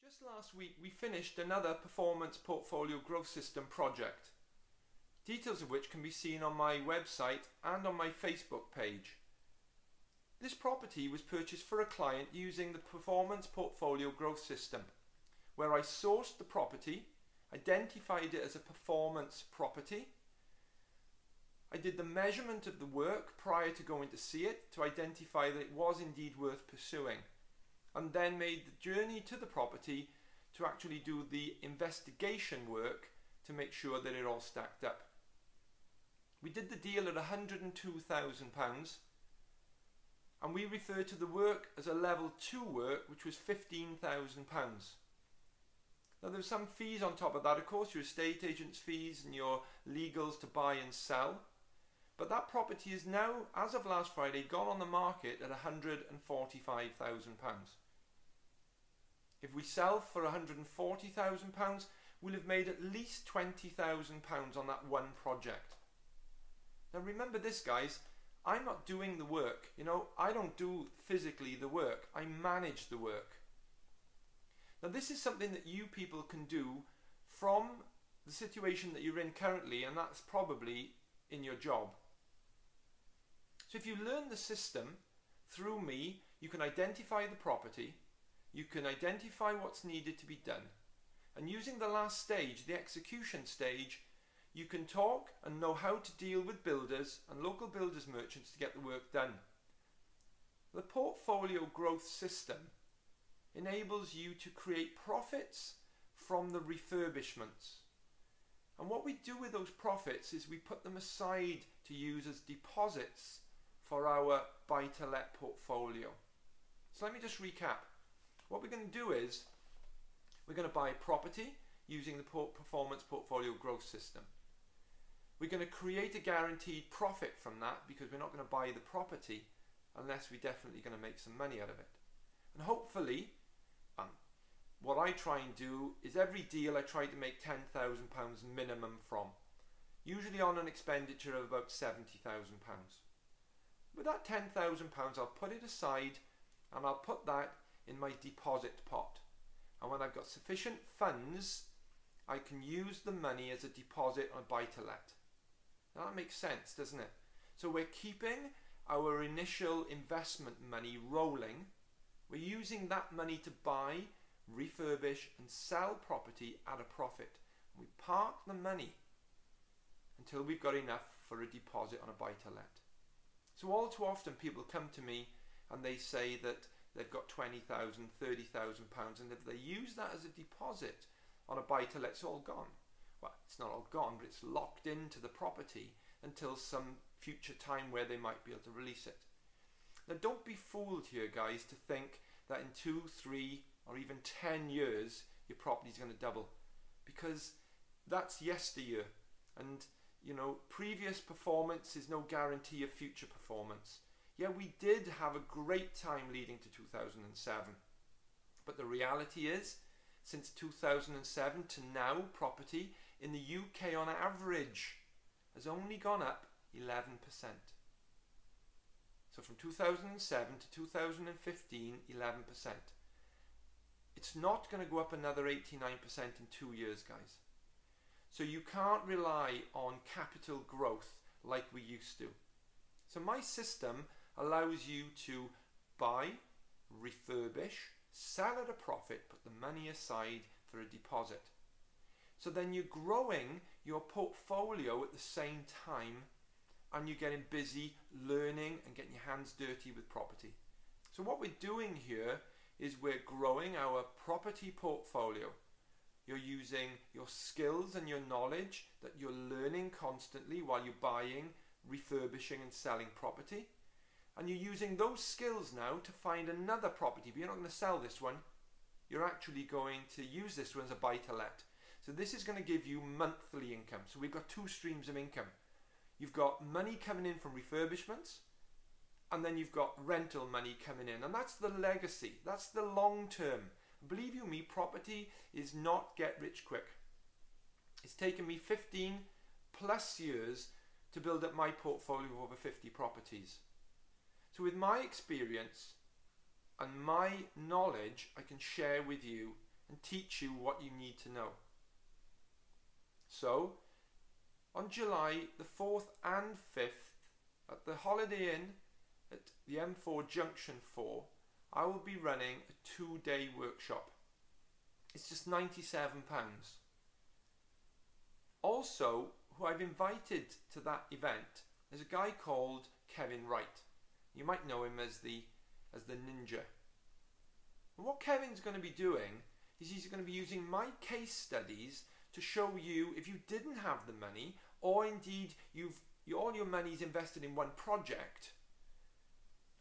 Just last week we finished another performance portfolio growth system project, details of which can be seen on my website and on my Facebook page. This property was purchased for a client using the performance portfolio growth system, where I sourced the property, identified it as a performance property. I did the measurement of the work prior to going to see it to identify that it was indeed worth pursuing, and then made the journey to the property to actually do the investigation work to make sure that it all stacked up. We did the deal at £102,000, and we referred to the work as a level 2 work, which was £15,000. Now there's some fees on top of that, of course, your estate agent's fees and your legals to buy and sell. But that property is now, as of last Friday, gone on the market at £145,000. If we sell for £140,000, we'll have made at least £20,000 on that one project. Now remember this, guys, I'm not doing the work. I don't do physically the work. I manage the work. Now this is something that you people can do from the situation that you're in currently, and that's probably in your job. So if you learn the system through me, you can identify the property, you can identify what's needed to be done, and using the last stage, the execution stage, you can talk and know how to deal with builders and local builders merchants to get the work done. The portfolio growth system enables you to create profits from the refurbishments. And what we do with those profits is we put them aside to use as deposits for our buy-to-let portfolio. So let me just recap. What we're going to do is we're going to buy property using the performance portfolio growth system. We're going to create a guaranteed profit from that because we're not going to buy the property unless we're definitely going to make some money out of it. And hopefully, what I try and do is every deal I try to make £10,000 minimum from, usually on an expenditure of about £70,000. With that £10,000 I'll put it aside and I'll put that in my deposit pot, and when I've got sufficient funds I can use the money as a deposit on a buy-to-let. Now that makes sense, doesn't it? So we're keeping our initial investment money rolling. We're using that money to buy, refurbish and sell property at a profit. We park the money until we've got enough for a deposit on a buy-to-let. So all too often people come to me and they say that they've got £20,000, £30,000, and if they use that as a deposit on a buy-to-let, it's all gone. Well, it's not all gone, but it's locked into the property until some future time where they might be able to release it. Now don't be fooled here, guys, to think that in 2, 3 or even 10 years your property is going to double, because that's yesteryear, and previous performance is no guarantee of future performance. Yeah, we did have a great time leading to 2007, but the reality is since 2007 to now, property in the UK on average has only gone up 11%. So from 2007 to 2015, 11%. It's not going to go up another 89% in 2 years, guys. So you can't rely on capital growth like we used to. So my system allows you to buy, refurbish, sell at a profit, put the money aside for a deposit. So then you're growing your portfolio at the same time, and you're getting busy learning and getting your hands dirty with property. So what we're doing here is we're growing our property portfolio. You're using your skills and your knowledge that you're learning constantly while you're buying, refurbishing and selling property. And you're using those skills now to find another property, but you're not going to sell this one. You're actually going to use this one as a buy-to-let. So this is going to give you monthly income. So we've got 2 streams of income. You've got money coming in from refurbishments, and then you've got rental money coming in. And that's the legacy. That's the long term. Believe you me, property is not get rich quick. It's taken me 15 plus years to build up my portfolio of over 50 properties. So with my experience and my knowledge, I can share with you and teach you what you need to know. So, on July the 4th and 5th, at the Holiday Inn at the M4 Junction 4, I will be running a 2-day workshop. It's just £97. Also, who I've invited to that event is a guy called Kevin Wright. You might know him as the ninja. And what Kevin's going to be doing is he's going to be using my case studies to show you, if you didn't have the money, or indeed all your money is invested in one project,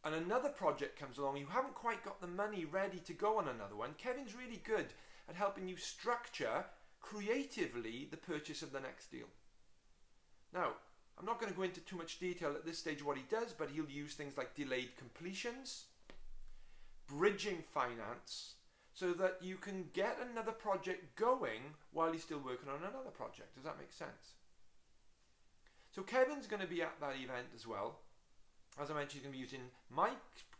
and another project comes along, you haven't quite got the money ready to go on another one, Kevin's really good at helping you structure creatively the purchase of the next deal. Now, I'm not going to go into too much detail at this stage what he does, but he'll use things like delayed completions, bridging finance, so that you can get another project going while you're still working on another project. Does that make sense? So Kevin's going to be at that event as well. As I mentioned, he's going to be using my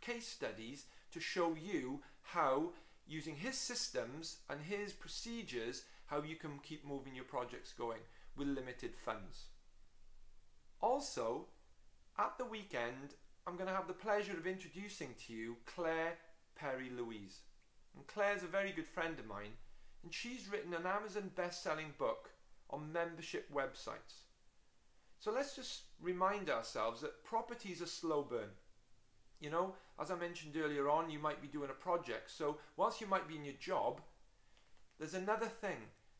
case studies to show you how, using his systems and his procedures, how you can keep moving your projects going with limited funds. Also, at the weekend, I'm going to have the pleasure of introducing to you Claire Perry-Louise. And Claire's a very good friend of mine, and she's written an Amazon best-selling book on membership websites. So let's just remind ourselves that property is a slow burn. You know, as I mentioned earlier on, you might be doing a project. So whilst you might be in your job, there's another thing.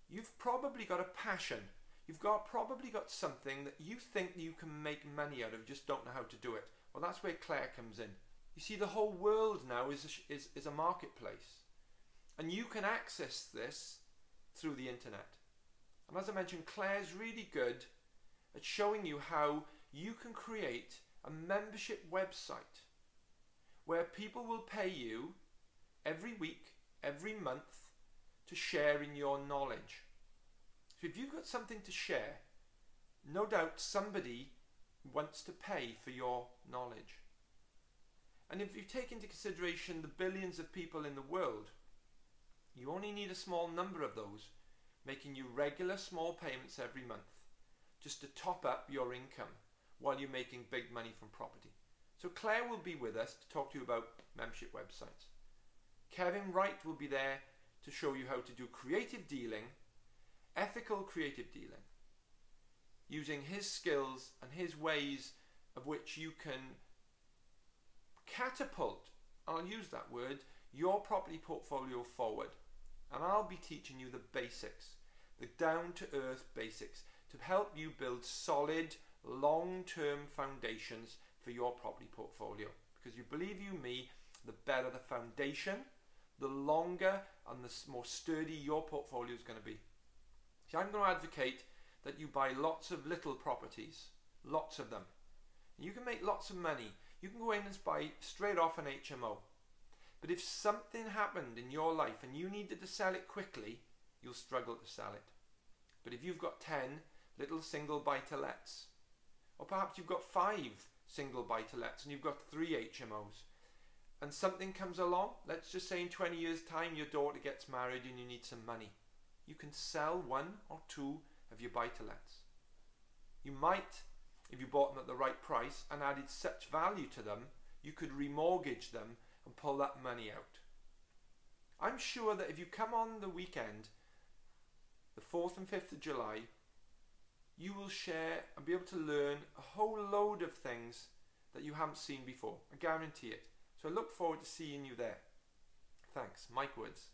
You've probably got a passion. You've probably got something that you think you can make money out of, just don't know how to do it. Well, that's where Claire comes in. You see, the whole world now is a marketplace. And you can access this through the internet. And as I mentioned, Claire's really good at showing you how you can create a membership website where people will pay you every week, every month, to share in your knowledge. So if you've got something to share, no doubt somebody wants to pay for your knowledge. And if you take into consideration the billions of people in the world, you only need a small number of those making you regular small payments every month just to top up your income while you're making big money from property. So Claire will be with us to talk to you about membership websites. Kevin Wright will be there to show you how to do creative dealing, ethical creative dealing, using his skills and his ways of which you can catapult, I'll use that word, your property portfolio forward. And I'll be teaching you the basics, the down-to-earth basics, to help you build solid, long-term foundations for your property portfolio. Because you believe you me, the better the foundation, the longer and the more sturdy your portfolio is going to be. See, I'm going to advocate that you buy lots of little properties, lots of them. You can make lots of money. You can go in and buy straight off an HMO. But if something happened in your life and you needed to sell it quickly, you'll struggle to sell it. But if you've got 10 little single buy-to-lets, or perhaps you've got 5 single buy-to-lets and you've got 3 HMOs, and something comes along, let's just say in 20 years' time your daughter gets married and you need some money, you can sell 1 or 2 of your buy-to-lets. You might, if you bought them at the right price and added such value to them, you could remortgage them and pull that money out. I'm sure that if you come on the weekend, the 4th and 5th of July, you will share and be able to learn a whole load of things that you haven't seen before. I guarantee it. So I look forward to seeing you there. Thanks. Mike Woods.